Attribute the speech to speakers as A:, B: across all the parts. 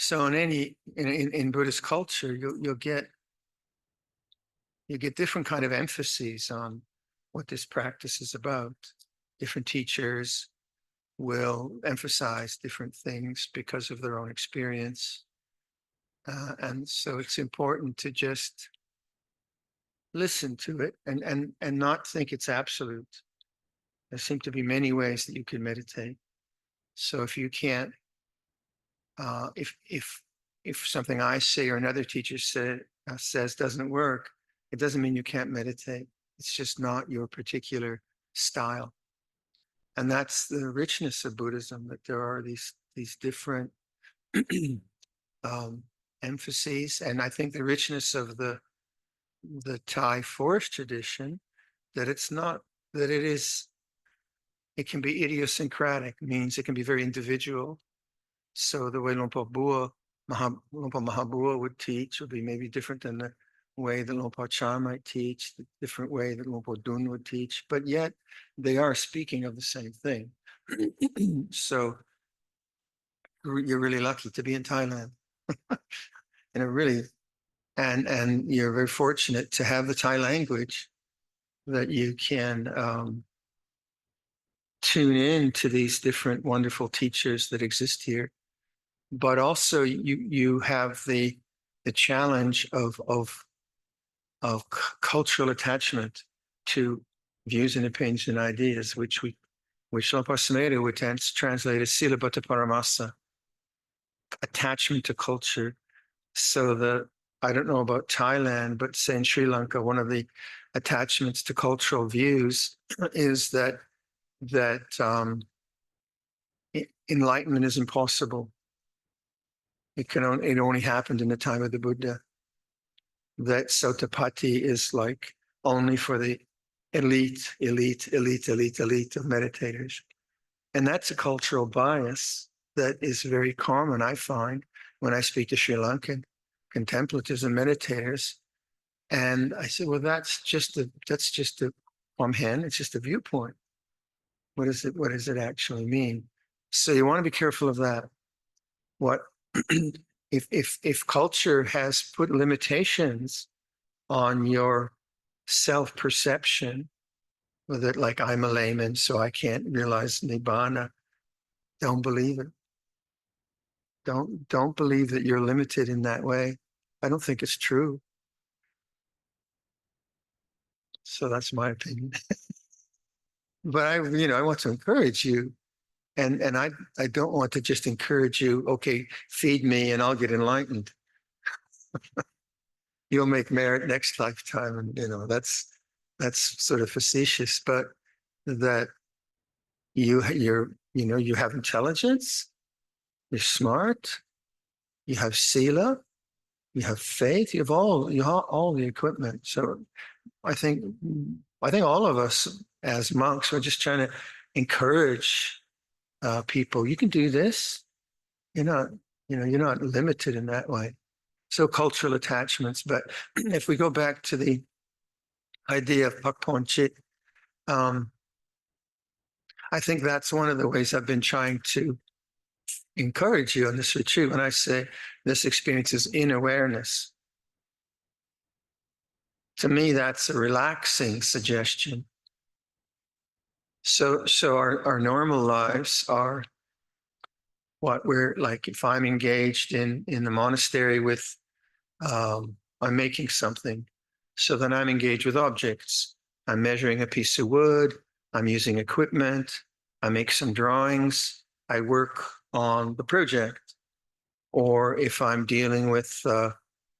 A: So in Buddhist culture, you get different kind of emphases on what this practice is about. Different teachers will emphasize different things because of their own experience. And so it's important to just listen to it and not think it's absolute. There seem to be many ways that you can meditate. So if you can't, if something I say or another teacher says doesn't work, it doesn't mean you can't meditate. It's just not your particular style. And that's the richness of Buddhism, that there are these different emphases. And I think the richness of the Thai forest tradition, that it's not, that it can be idiosyncratic, means it can be very individual. So the way Luangpor Mahabua would teach would be maybe different than the way that Luangpor Chah might teach, the different way that Luangpor Dun would teach, but yet they are speaking of the same thing. So you're really lucky to be in Thailand. And it really, and you're very fortunate to have the Thai language that you can tune in to these different wonderful teachers that exist here. But also you have the challenge of cultural attachment to views and opinions and ideas, which Luangpor Sumedho would translate as Sila Bhatta Paramasa, attachment to culture. So I don't know about Thailand, but say in Sri Lanka, one of the attachments to cultural views is that enlightenment is impossible. It only happened in the time of the Buddha. That Sotapatti is like only for the elite of meditators. And that's a cultural bias that is very common, I find, when I speak to Sri Lankan contemplatives and meditators. And I said, well, that's just a Pamhen, it's just a viewpoint. What does it actually mean? So you want to be careful of that. What if culture has put limitations on your self-perception, that like I'm a layman, so I can't realize nibbana, don't believe it. Don't believe that you're limited in that way. I don't think it's true. So that's my opinion. But I want to encourage you, and I don't want to just encourage you. Okay, feed me, and I'll get enlightened. You'll make merit next lifetime, and that's sort of facetious. But that you have intelligence, you're smart, you have sila, you have faith, you have all the equipment. So I think all of us as monks are just trying to encourage people. You can do this. You're not limited in that way. So cultural attachments. But if we go back to the idea of Pakchong Chit, I think that's one of the ways I've been trying to encourage you on this retreat when I say this experience is in awareness. To me, that's a relaxing suggestion. So our normal lives are what we're like. If I'm engaged in the monastery with, I'm making something, so then I'm engaged with objects. I'm measuring a piece of wood. I'm using equipment. I make some drawings. I work on the project. Or if I'm dealing with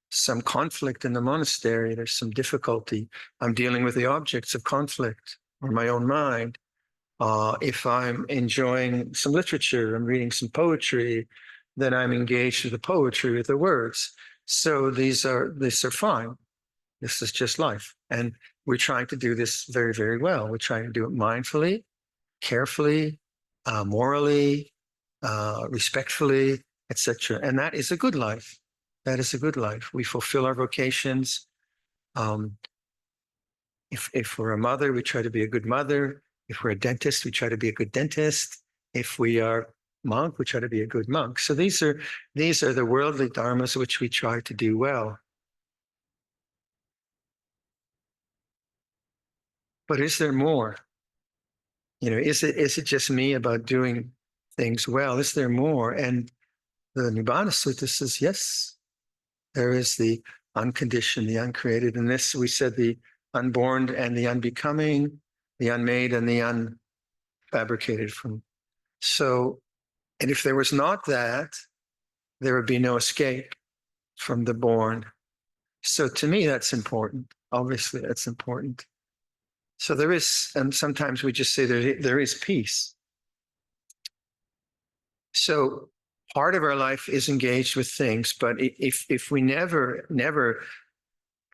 A: some conflict in the monastery, there's some difficulty, I'm dealing with the objects of conflict or my own mind. If I'm enjoying some literature, I'm reading some poetry, then I'm engaged with the poetry, with the words. So these are fine. This is just life. And we're trying to do this very, very well. We're trying to do it mindfully, carefully, morally, respectfully, etc. And that is a good life. That is a good life. We fulfill our vocations. If we're a mother, we try to be a good mother. If we're a dentist, we try to be a good dentist. If we are monk, we try to be a good monk. So these are the worldly dharmas which we try to do well. But is there more? Is it just me about doing things well? Is there more? And the Nibbana Sutta says, yes, there is the unconditioned, the uncreated. And this, we said, the unborn and the unbecoming, the unmade and the unfabricated from. So, and if there was not that, there would be no escape from the born. So to me, that's important. Obviously, that's important. So there is, and sometimes we just say there is peace. So part of our life is engaged with things, but if we never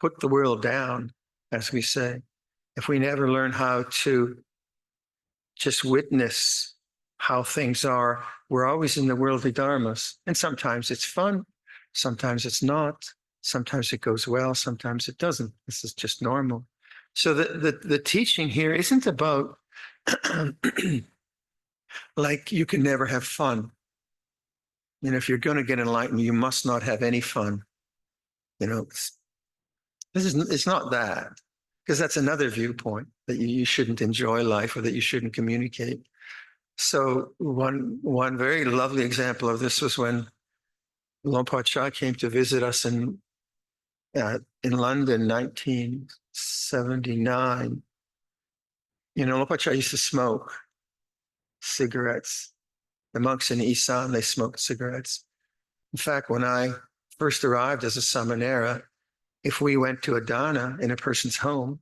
A: put the world down, as we say, if we never learn how to just witness how things are, we're always in the worldly dharmas. And sometimes it's fun, sometimes it's not, sometimes it goes well, sometimes it doesn't. This is just normal. So the teaching here isn't about like you can never have fun. If you're going to get enlightened, you must not have any fun. It's not that, because that's another viewpoint that you shouldn't enjoy life or that you shouldn't communicate. So one very lovely example of this was when Luangpor Cha came to visit us in London, 1979. Luangpor Cha used to smoke cigarettes. The monks in Isan, they smoked cigarettes. In fact, when I first arrived as a samanera, if we went to a dana in a person's home,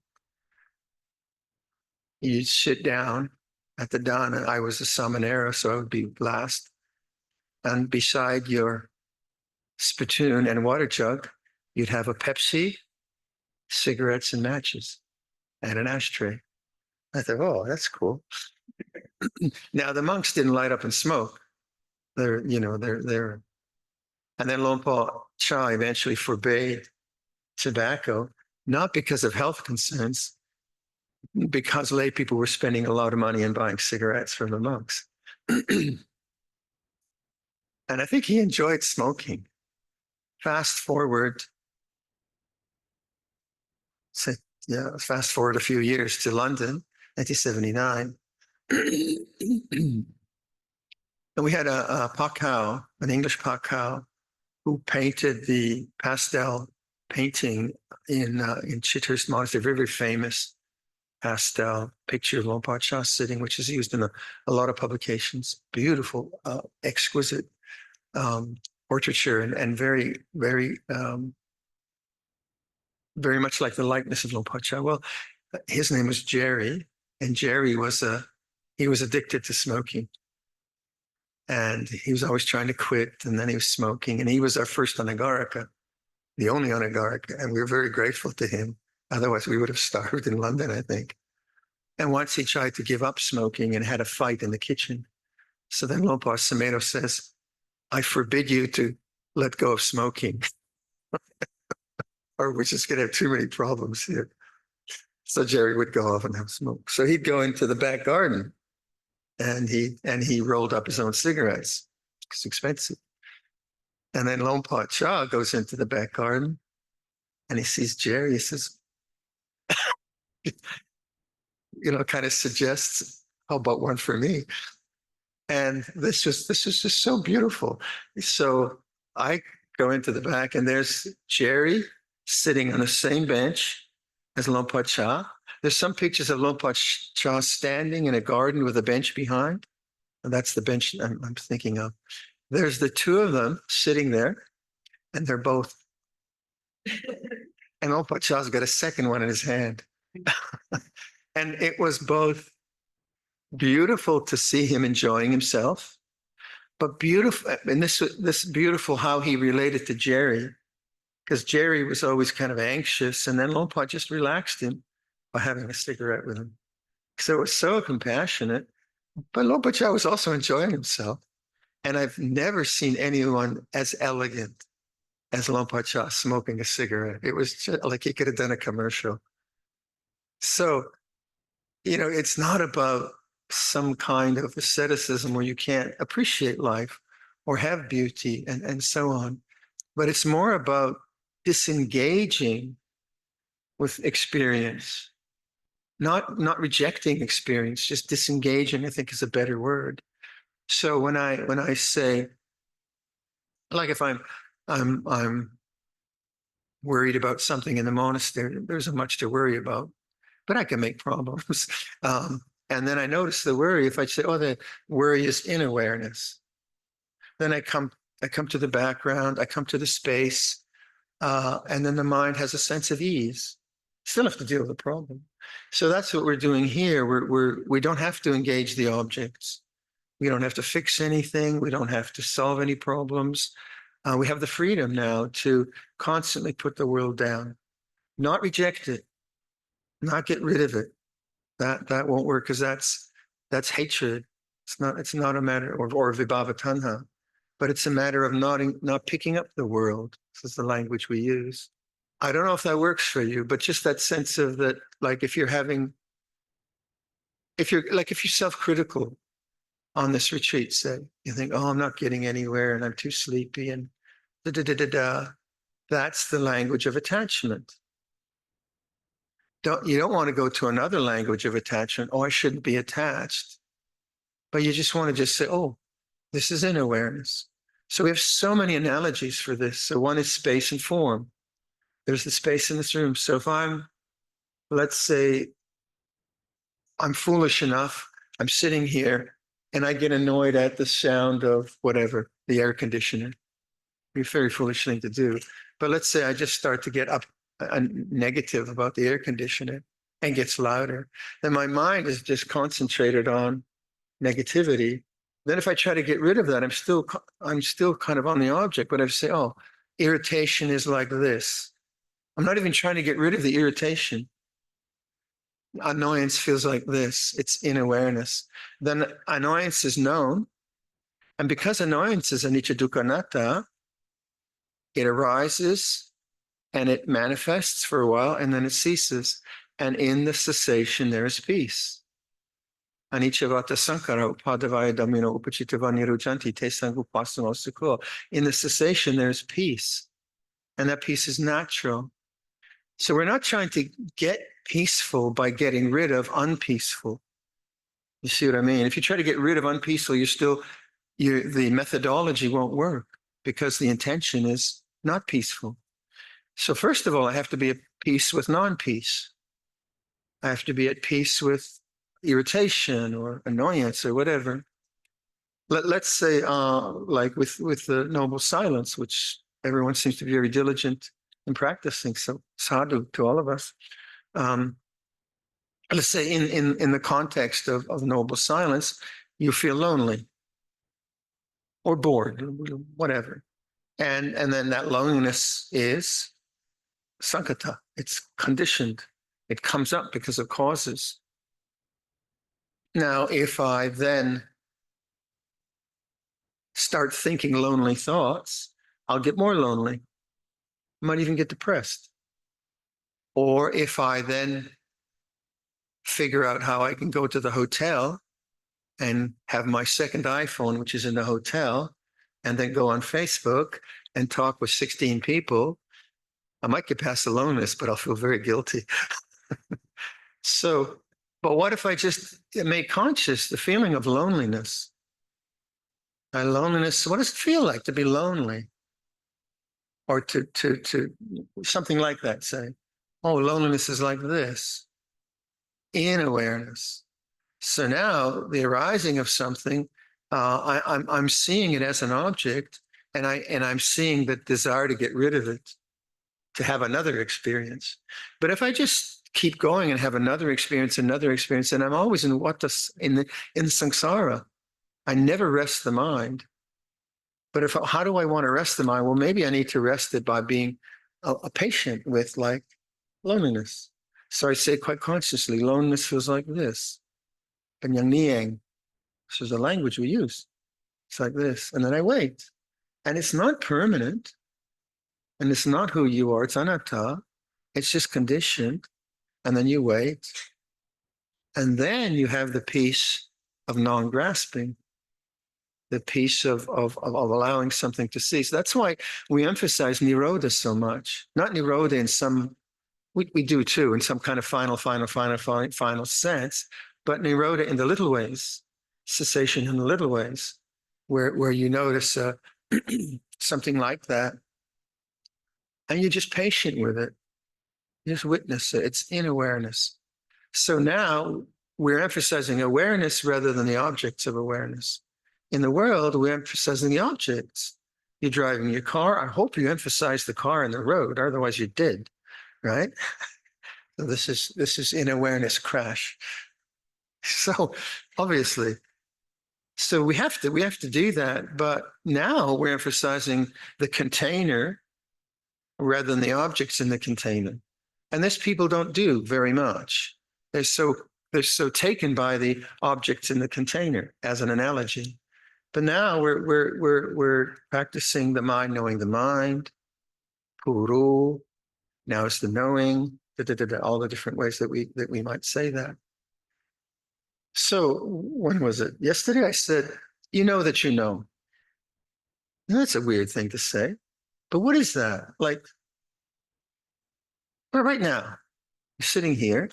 A: you'd sit down at the dana. I was a samanera, so I would be last. And beside your spittoon and water jug, you'd have a Pepsi, cigarettes and matches, and an ashtray. I thought, oh, that's cool. Now the monks didn't light up and smoke. And then Luangpor Cha eventually forbade tobacco, not because of health concerns, because lay people were spending a lot of money in buying cigarettes from the monks. And I think he enjoyed smoking. Fast forward a few years to London, 1979. And we had a Pakchong, an English Pakchong, who painted the pastel painting in Chithurst Monastery, very, very famous pastel picture of Luangpor Cha sitting, which is used in a lot of publications. Beautiful, exquisite portraiture, and very, very, very much like the likeness of Luangpor Cha. Well, his name was Jerry, and Jerry was addicted to smoking. And he was always trying to quit, and then he was smoking. And he was our first anagarika, the only anagarika, and we were very grateful to him. Otherwise, we would have starved in London, I think. And once he tried to give up smoking and had a fight in the kitchen. So then Luangpor Sumedho says, I forbid you to let go of smoking, or we're just going to have too many problems here. So Jerry would go off and have smoke. So he'd go into the back garden, and he rolled up his own cigarettes. It's expensive. And then Luangpor Cha goes into the back garden, and he sees Jerry. He says, kind of suggests, how about one for me? And this was just so beautiful. So I go into the back, and there's Jerry sitting on the same bench as Luangpor Cha. There's some pictures of Luangpor Cha standing in a garden with a bench behind. And that's the bench I'm thinking of. There's the two of them sitting there, and they're both. And Luangpor Cha's got a second one in his hand. And it was both beautiful to see him enjoying himself, but beautiful, and this beautiful how he related to Jerry, because Jerry was always kind of anxious, and then Luangpor just relaxed him by having a cigarette with him. So it was so compassionate, but Luangpor Cha was also enjoying himself. And I've never seen anyone as elegant as Luangpor Cha smoking a cigarette. It was just like he could have done a commercial. So, it's not about some kind of asceticism where you can't appreciate life or have beauty and so on. But it's more about disengaging with experience, not rejecting experience, just disengaging, I think is a better word. So when I say, like if I'm worried about something in the monastery, there isn't much to worry about, but I can make problems. And then I notice the worry. If I say, oh, the worry is in awareness, then I come to the background, I come to the space, and then the mind has a sense of ease. Still have to deal with the problem. So that's what we're doing here. We don't have to engage the objects. We don't have to fix anything. We don't have to solve any problems. We have the freedom now to constantly put the world down, not reject it, not get rid of it. That won't work, because that's hatred. It's not a matter or vibhava tanha, but it's a matter of not picking up the world. This is the language we use. I don't know if that works for you, but just that sense of that, like if you're self-critical on this retreat, say, you think, oh, I'm not getting anywhere and I'm too sleepy and da da da da da. That's the language of attachment. You don't want to go to another language of attachment. Oh, I shouldn't be attached. But you just want to just say, oh, this is in awareness. So we have so many analogies for this. So one is space and form. There's the space in this room. So if let's say I'm foolish enough, I'm sitting here and I get annoyed at the sound of whatever, the air conditioner. It'd be a very foolish thing to do. But let's say I just start to get up negative about the air conditioner and gets louder. Then my mind is just concentrated on negativity. Then if I try to get rid of that, I'm still kind of on the object, but I say, oh, irritation is like this. I'm not even trying to get rid of the irritation. Annoyance feels like this. It's in awareness. Then annoyance is known. And because annoyance is anicca dukkha anatta, it arises and it manifests for a while and then it ceases. And in the cessation, there is peace. Anicca vata sankara upadavaya dhammino upachitava nirujanti te sangupasano sukho. In the cessation, there's peace. And that peace is natural. So we're not trying to get peaceful by getting rid of unpeaceful. You see what I mean? If you try to get rid of unpeaceful, the methodology won't work, because the intention is not peaceful. So first of all, I have to be at peace with non-peace. I have to be at peace with irritation or annoyance or whatever. Let's say, like with the noble silence, which everyone seems to be very diligent in practicing. So sadhu to all of us. Let's say in the context of noble silence, you feel lonely or bored, whatever. And then that loneliness is sankata. It's conditioned. It comes up because of causes. Now, if I then start thinking lonely thoughts, I'll get more lonely. I might even get depressed. Or if I then figure out how I can go to the hotel and have my second iPhone, which is in the hotel, and then go on Facebook and talk with 16 people, I might get past the loneliness, but I'll feel very guilty. So, but what if I just make conscious the feeling of loneliness? Loneliness, what does it feel like to be lonely? Or to something like that, say, oh, loneliness is like this, in awareness. So now the arising of something, I'm seeing it as an object, and I'm seeing the desire to get rid of it, to have another experience. But if I just keep going and have another experience, and I'm always in in samsara. I never rest the mind. But how do I want to rest the mind? Well, maybe I need to rest it by being a patient with like loneliness. So I say quite consciously, loneliness feels like this. And yang niang, this is the language we use. It's like this. And then I wait. And it's not permanent. And it's not who you are. It's anatta. It's just conditioned. And then you wait. And then you have the peace of non-grasping, the peace of allowing something to cease. That's why we emphasize Nirodha so much. Not Nirodha in some, we do too, in some kind of final sense, but Nirodha in the little ways, cessation in the little ways, where you notice something like that, and you're just patient with it. You just witness it. It's in awareness. So now we're emphasizing awareness rather than the objects of awareness. In the world, we're emphasizing the objects. You're driving your car. I hope you emphasize the car and the road, otherwise you're dead, right? So this is in awareness crash. So obviously, so we have to do that. But now we're emphasizing the container rather than the objects in the container. And this people don't do very much. They're so taken by the objects in the container as an analogy. But now we're practicing the mind knowing the mind, puru. Now it's the knowing, all the different ways that we might say that. So when was it? Yesterday I said, you know that you know. And that's a weird thing to say. But what is that? Like, well, right now, you're sitting here,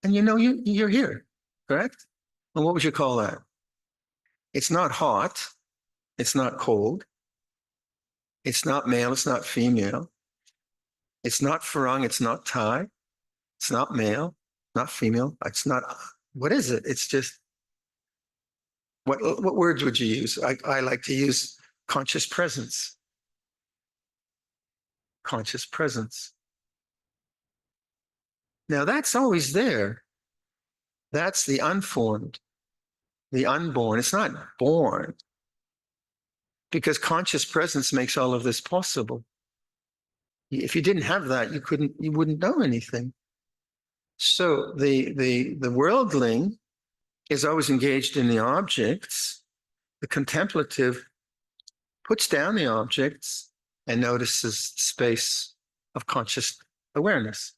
A: and you know you're here, correct? And what would you call that? It's not hot. It's not cold. It's not male. It's not female. It's not Farang. It's not Thai. It's not male, not female. It's not, what is it? It's just, what words would you use? I like to use conscious presence. Conscious presence. Now that's always there. That's the unformed, the unborn. It's not born, because conscious presence makes all of this possible. If you didn't have that, you wouldn't know anything. So the worldling is always engaged in the objects. The contemplative puts down the objects and notices the space of conscious awareness.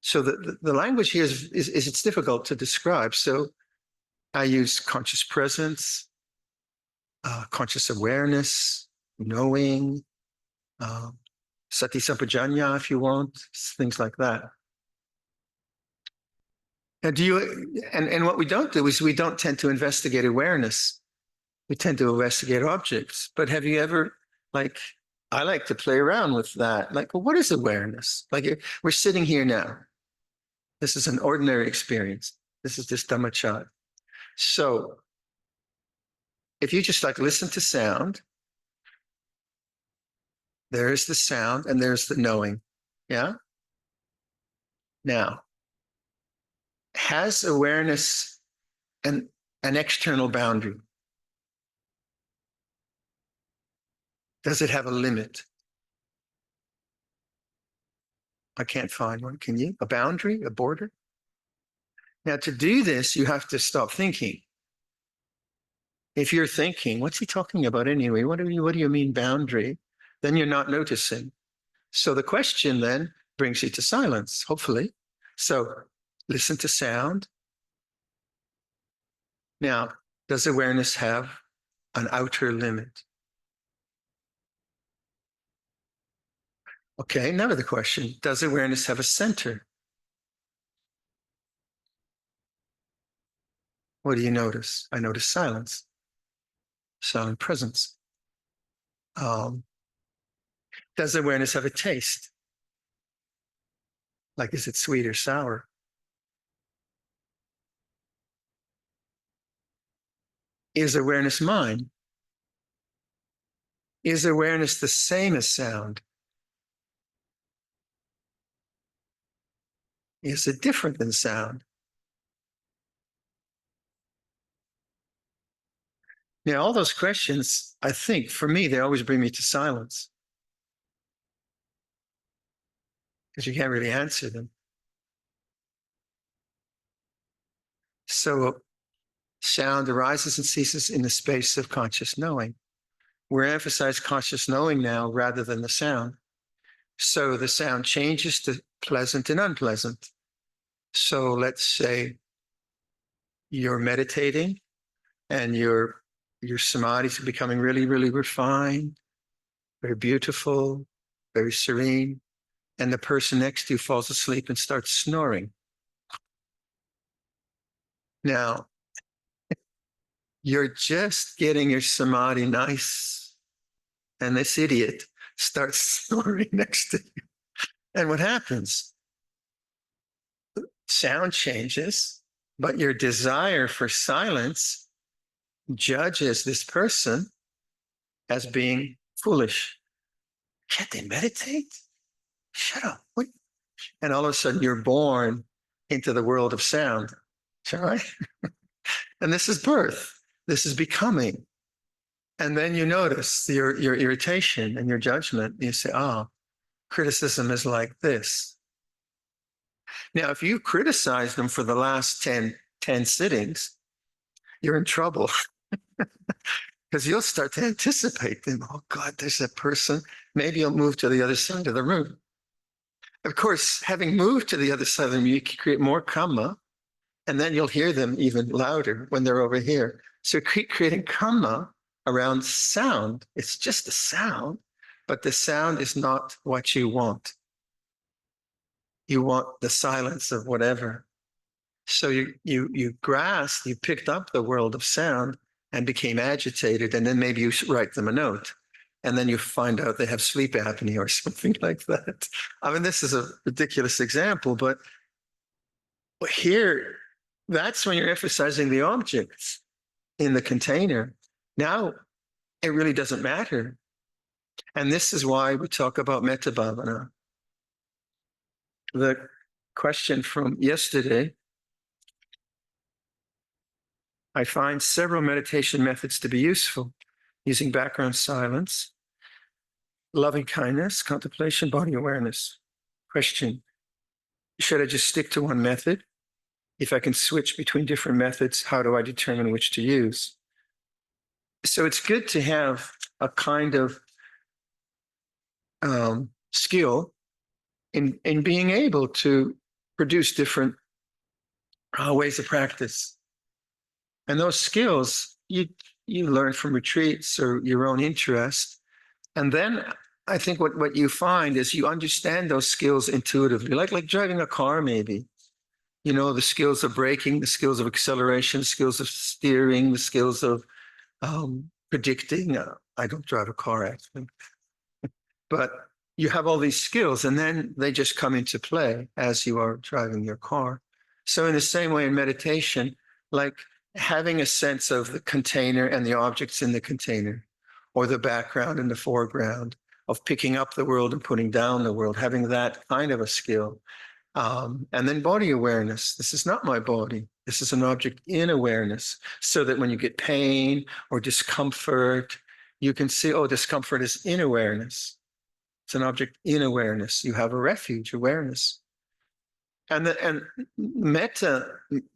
A: So the language here is it's difficult to describe. So I use conscious presence, conscious awareness, knowing, sati sampajanya, if you want, things like that. Now, and what we don't do is we don't tend to investigate awareness. We tend to investigate objects. But have you ever, like, I like to play around with that. Like, well, what is awareness? Like, we're sitting here now. This is an ordinary experience. This is just dhammachat. So if you just like listen to sound, there's the sound and there's the knowing. Yeah? Now, has awareness an external boundary? Does it have a limit? I can't find one. Can you? A boundary, a border? Now, to do this, you have to stop thinking. If you're thinking, what's he talking about anyway? What do you mean boundary? Then you're not noticing. So the question then brings you to silence, hopefully. So listen to sound. Now, does awareness have an outer limit? Okay, now the question, does awareness have a center? What do you notice? I notice silence, silent presence. Does awareness have a taste? Like, is it sweet or sour? Is awareness mind? Is awareness the same as sound? Is it different than sound? Now, all those questions, I think, for me, they always bring me to silence, because you can't really answer them. So sound arises and ceases in the space of conscious knowing. We're emphasizing conscious knowing now rather than the sound. So the sound changes to pleasant and unpleasant. So let's say you're meditating and your samadhi is becoming really, really refined, very beautiful, very serene, and the person next to you falls asleep and starts snoring. Now, you're just getting your samadhi nice, and this idiot starts snoring next to you. And what happens? Sound changes, but your desire for silence judges this person as being foolish. Can't they meditate? Shut up. What? And all of a sudden you're born into the world of sound. All right. And this is birth. This is becoming. And then you notice your irritation and your judgment. You say, oh, criticism is like this. Now, if you criticize them for the last 10 sittings, you're in trouble because you'll start to anticipate them. Oh, God, there's that person. Maybe you'll move to the other side of the room. Of course, having moved to the other side of the room, you can create more karma, and then you'll hear them even louder when they're over here. So creating karma around sound, it's just a sound, but the sound is not what you want. You want the silence of whatever. So you grasped, you picked up the world of sound and became agitated, and then maybe you write them a note, and then you find out they have sleep apnea or something like that. I mean, this is a ridiculous example, but here, that's when you're emphasizing the objects in the container. Now, it really doesn't matter. And this is why we talk about metta bhavana. The question from yesterday, I find several meditation methods to be useful, using background silence, loving kindness, contemplation, body awareness. Question, should I just stick to one method? If I can switch between different methods, how do I determine which to use? So it's good to have a kind of skill in being able to produce different ways of practice. And those skills you learn from retreats or your own interest. And then I think what you find is you understand those skills intuitively, like driving a car, maybe. You know, the skills of braking, the skills of acceleration, the skills of steering, the skills of predicting. I don't drive a car, actually. But you have all these skills, and then they just come into play as you are driving your car. So in the same way in meditation, like having a sense of the container and the objects in the container, or the background and the foreground, of picking up the world and putting down the world, having that kind of a skill. And then body awareness. This is not my body. This is an object in awareness, so that when you get pain or discomfort, you can see, oh, discomfort is in awareness. It's an object in awareness. You have a refuge, awareness. And metta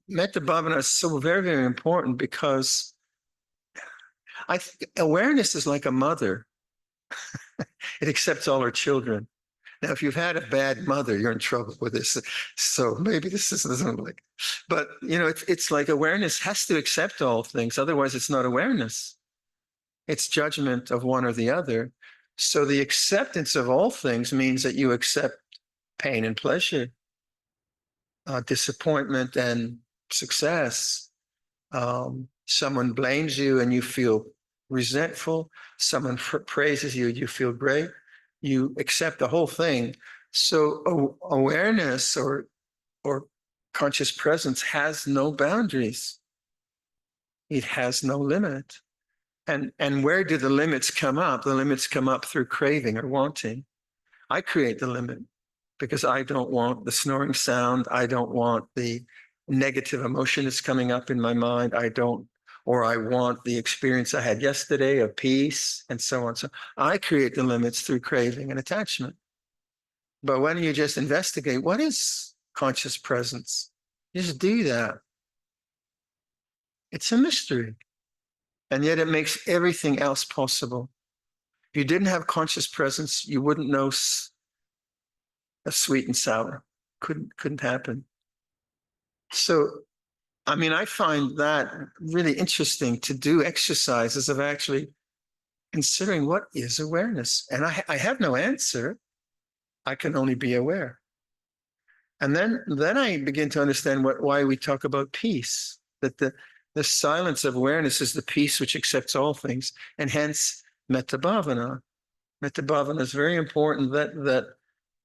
A: bhavana is so very, very important, because awareness is like a mother. It accepts all her children. Now, if you've had a bad mother, you're in trouble with this. So maybe this isn't like, but it's like awareness has to accept all things. Otherwise, it's not awareness. It's judgment of one or the other. So the acceptance of all things means that you accept pain and pleasure, disappointment and success. Someone blames you and you feel resentful. Someone praises you, you feel great. You accept the whole thing. So awareness or conscious presence has no boundaries. It has no limit. And where do the limits come up? The limits come up through craving or wanting. I create the limit because I don't want the snoring sound. I don't want the negative emotion that's coming up in my mind. I want the experience I had yesterday of peace and so on. So I create the limits through craving and attachment. But when you just investigate, what is conscious presence? Just do that. It's a mystery. And yet it makes everything else possible. If you didn't have conscious presence, you wouldn't know a sweet and sour. Couldn't happen. So I mean, I find that really interesting to do exercises of actually considering what is awareness. And I have no answer. I can only be aware. And then I begin to understand why we talk about peace, that the silence of awareness is the peace which accepts all things, and hence metta bhavana. Metta bhavana is very important that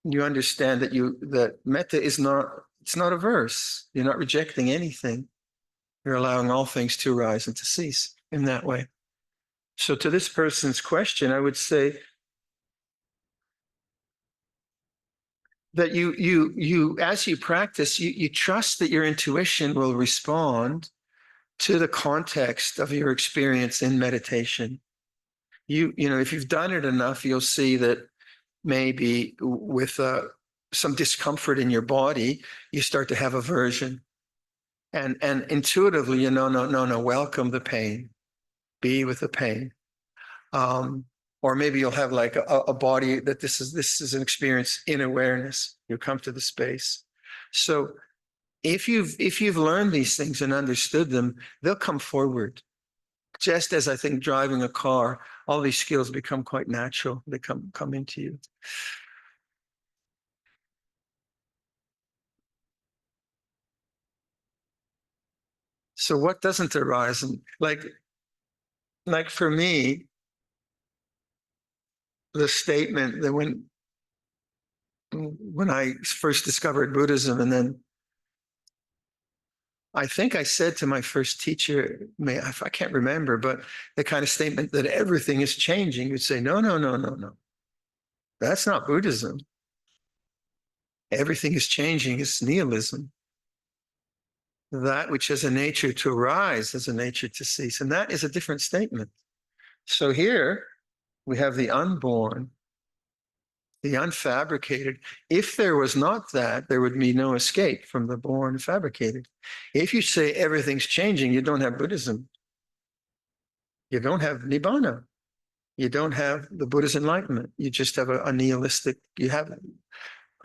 A: you understand that metta is not, it's not averse. You're not rejecting anything. You're allowing all things to arise and to cease in that way. So to this person's question, I would say that you as you practice, you trust that your intuition will respond to the context of your experience in meditation. You know, if you've done it enough, you'll see that maybe with some discomfort in your body, you start to have aversion. And intuitively, you know, no, welcome the pain, be with the pain. Or maybe you'll have like a body that this is an experience in awareness. You come to the space. So if you've learned these things and understood them, they'll come forward. Just as I think driving a car, all these skills become quite natural. They come into you. So what doesn't arise? And like for me, the statement that when I first discovered Buddhism, and then I think I said to my first teacher, I can't remember, but the kind of statement that everything is changing, you'd say, no, no, no, no, no. That's not Buddhism. Everything is changing is nihilism. That which has a nature to arise has a nature to cease. And that is a different statement. So here we have the unborn, the unfabricated. If there was not that, there would be no escape from the born and fabricated. If you say everything's changing, you don't have Buddhism. You don't have Nibbana. You don't have the Buddha's enlightenment. You just have a nihilistic, you have a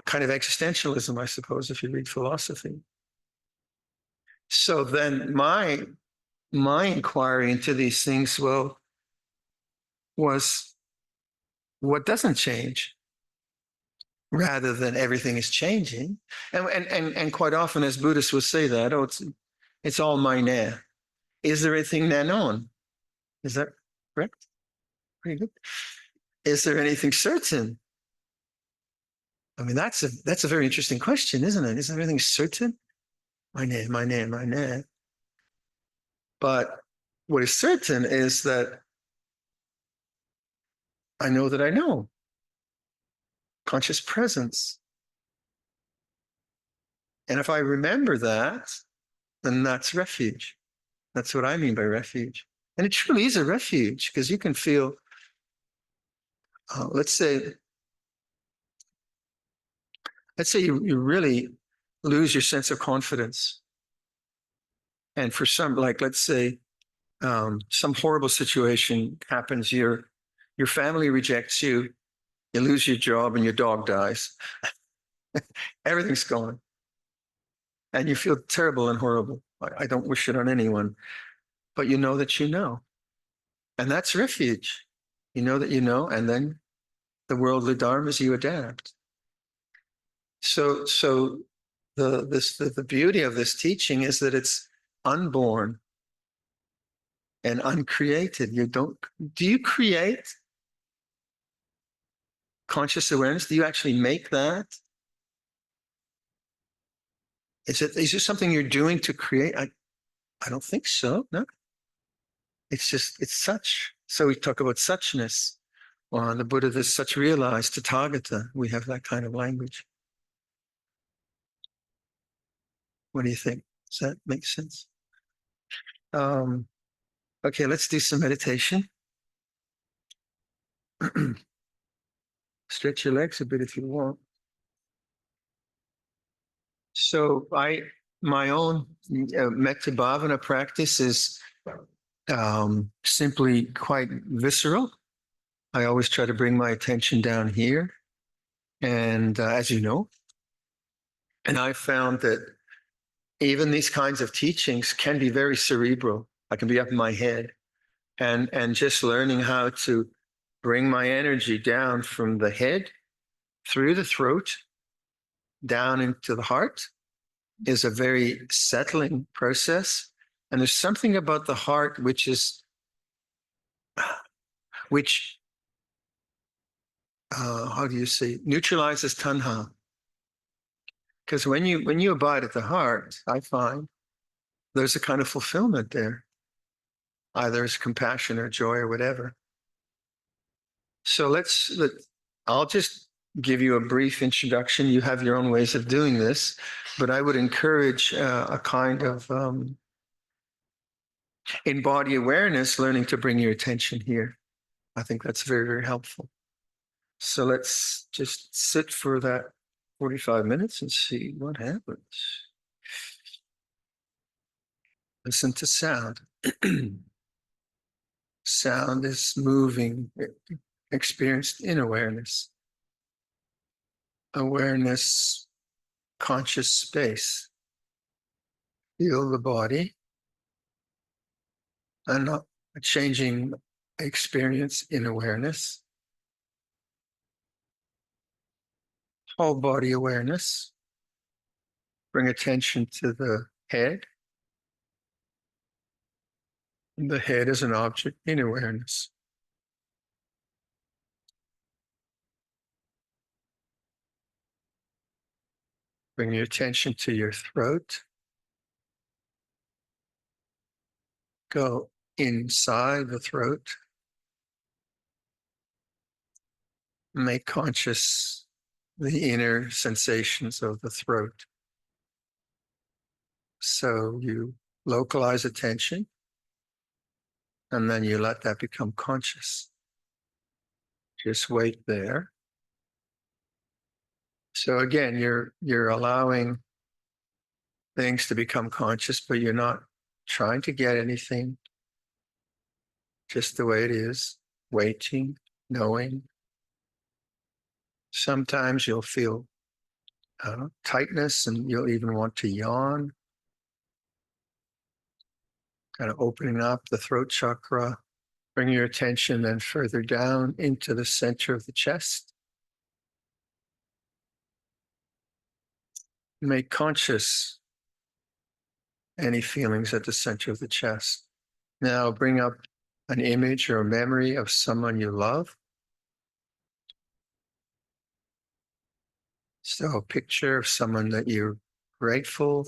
A: kind of existentialism, I suppose, if you read philosophy. So then my inquiry into these things, well, was what doesn't change rather than everything is changing. And quite often, as Buddhists will say that, oh, it's all meine. Is there anything nanon? Is that correct? Pretty good. Is there anything certain? I mean, that's a very interesting question, isn't it? Is there anything certain? Meine. But what is certain is that I know that I know. Conscious presence. And if I remember that, then that's refuge. That's what I mean by refuge. And it truly is a refuge because you can feel, let's say you really lose your sense of confidence. And for some, like, let's say some horrible situation happens, your family rejects you, you lose your job and your dog dies. Everything's gone. And you feel terrible and horrible. I don't wish it on anyone, but you know that you know. And that's refuge. You know that you know, and then the worldly dharmas you adapt. So the beauty of this teaching is that it's unborn and uncreated. Do you create conscious awareness? Do you actually make that? Is this something you're doing to create? I don't think so. No. It's such. So we talk about suchness. Well, the Buddha is such realized, Tathagata. We have that kind of language. What do you think? Does that make sense? Okay, let's do some meditation. Stretch your legs a bit if you want. So my own metta bhavana practice is simply quite visceral. I always try to bring my attention down here. And as you know, and I found that even these kinds of teachings can be very cerebral. I can be up in my head, and just learning how to bring my energy down from the head through the throat down into the heart is a very settling process. And there's something about the heart which how do you say, neutralizes tanha. Because when you abide at the heart, I find there's a kind of fulfillment there, either as compassion or joy or whatever. So I'll just give you a brief introduction. You have your own ways of doing this, but I would encourage a kind of in body awareness, learning to bring your attention here. I think that's very, very helpful. So let's just sit for that 45 minutes and see what happens. Listen to sound. Sound is moving, experienced in awareness. Awareness, conscious space. Feel the body and not a changing experience in awareness. Whole body awareness. Bring attention to the head. The head is an object in awareness. Bring your attention to your throat. Go inside the throat. Make conscious the inner sensations of the throat. So you localize attention, and then you let that become conscious. Just wait there. So again, you're allowing things to become conscious, but you're not trying to get anything. Just the way it is, waiting, knowing. Sometimes you'll feel tightness, and you'll even want to yawn. Kind of opening up the throat chakra. Bring your attention then further down into the center of the chest. Make conscious any feelings at the center of the chest. Now bring up an image or a memory of someone you love. So a picture of someone that you're grateful,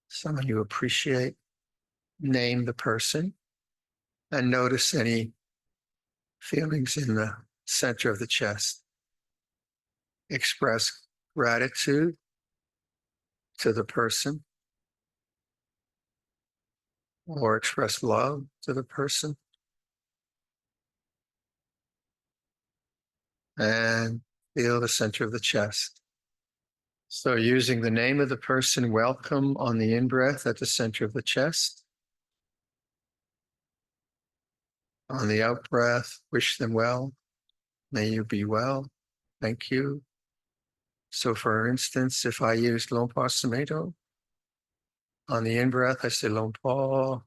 A: someone you appreciate. Name the person and notice any feelings in the center of the chest. Express gratitude to the person or express love to the person. And feel the center of the chest. So using the name of the person, welcome on the in-breath at the center of the chest. On the out-breath, wish them well. May you be well. Thank you. So for instance, if I use Luangpor Viradhammo, on the in-breath, I say Luangpor.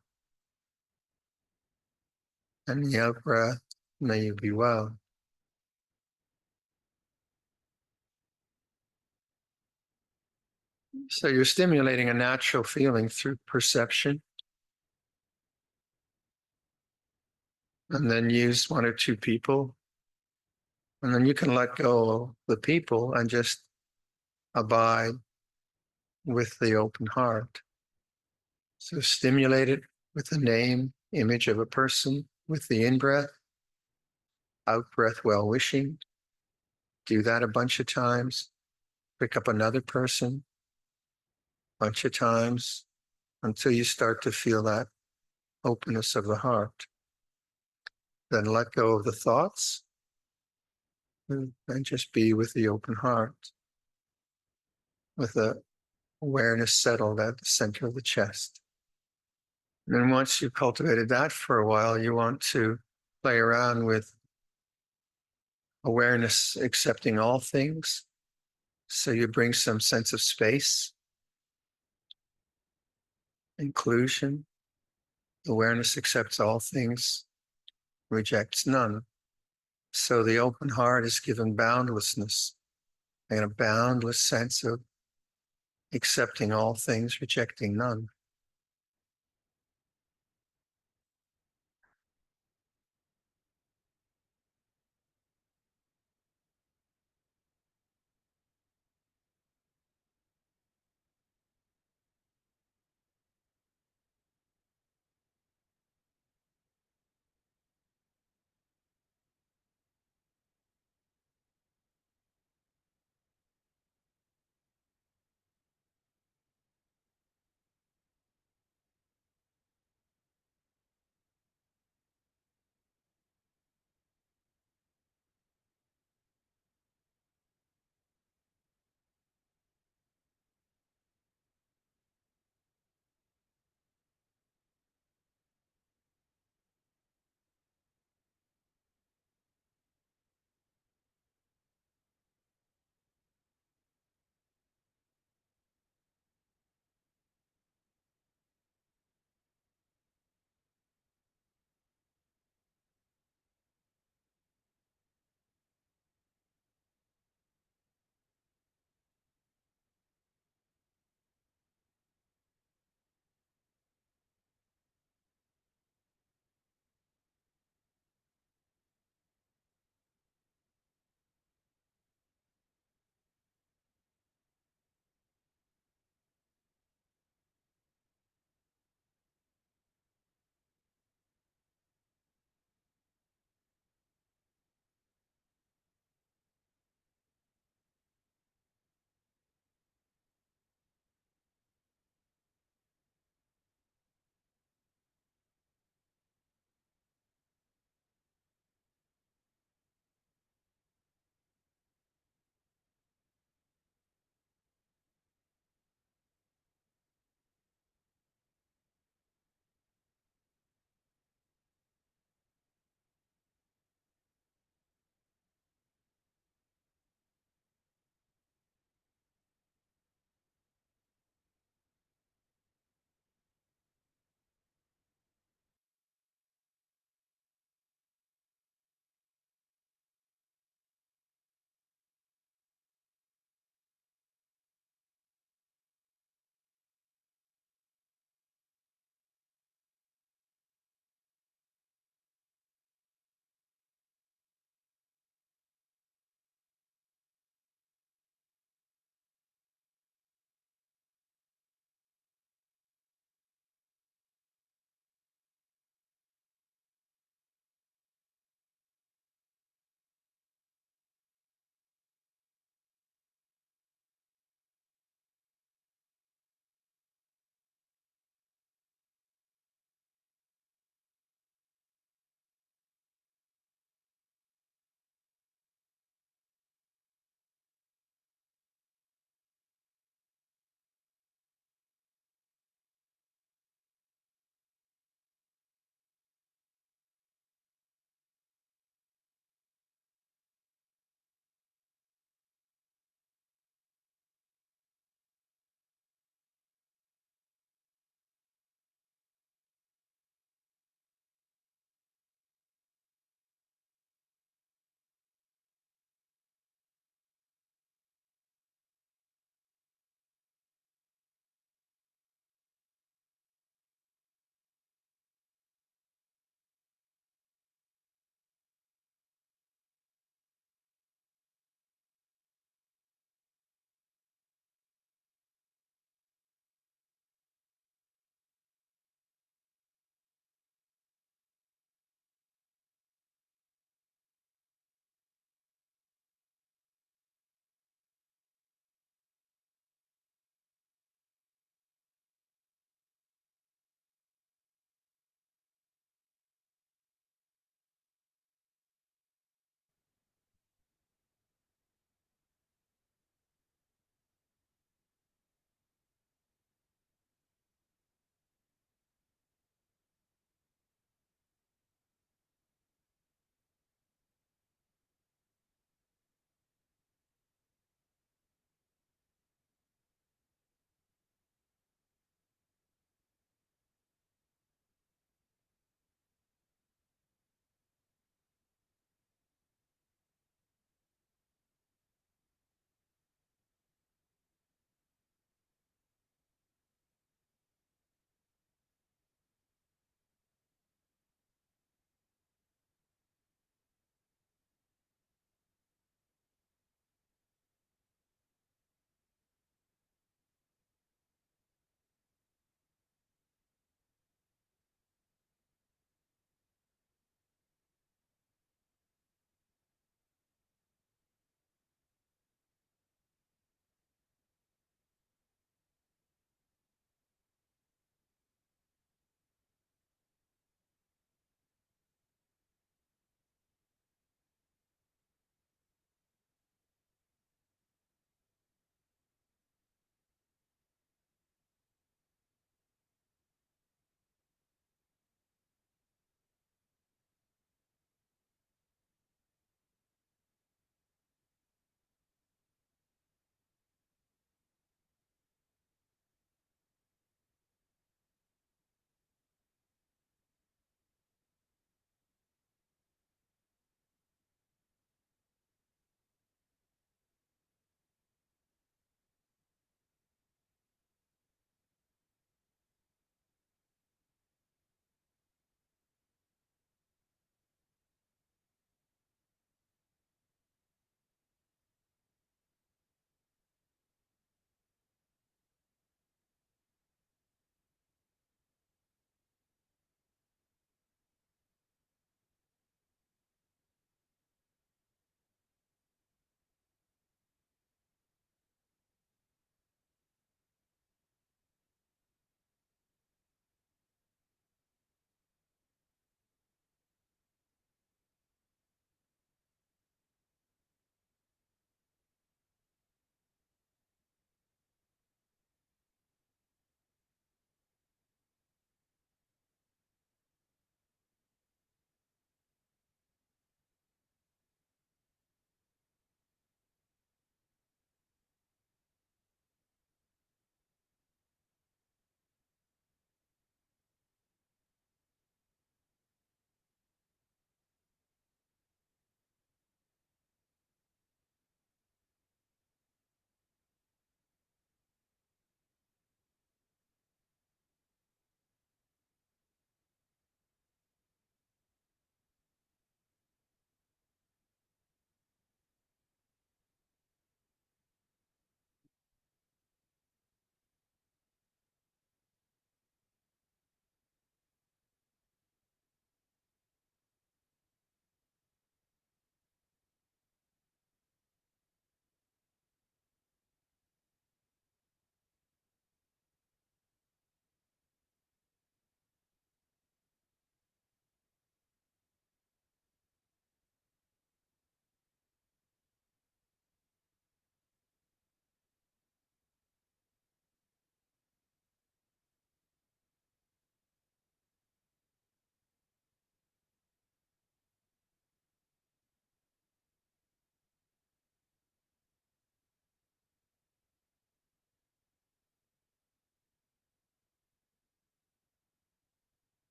A: And the out-breath, may you be well. So you're stimulating a natural feeling through perception. And then use one or two people. And then you can let go of the people and just abide with the open heart. So stimulate it with the name, image of a person, with the in-breath, out-breath well-wishing. Do that a bunch of times. Pick up another person a bunch of times until you start to feel that openness of the heart. Then let go of the thoughts and just be with the open heart, with the awareness settled at the center of the chest. And then once you've cultivated that for a while, you want to play around with awareness accepting all things. So you bring some sense of space, inclusion. Awareness accepts all things, rejects none. So the open heart is given boundlessness and a boundless sense of accepting all things, rejecting none.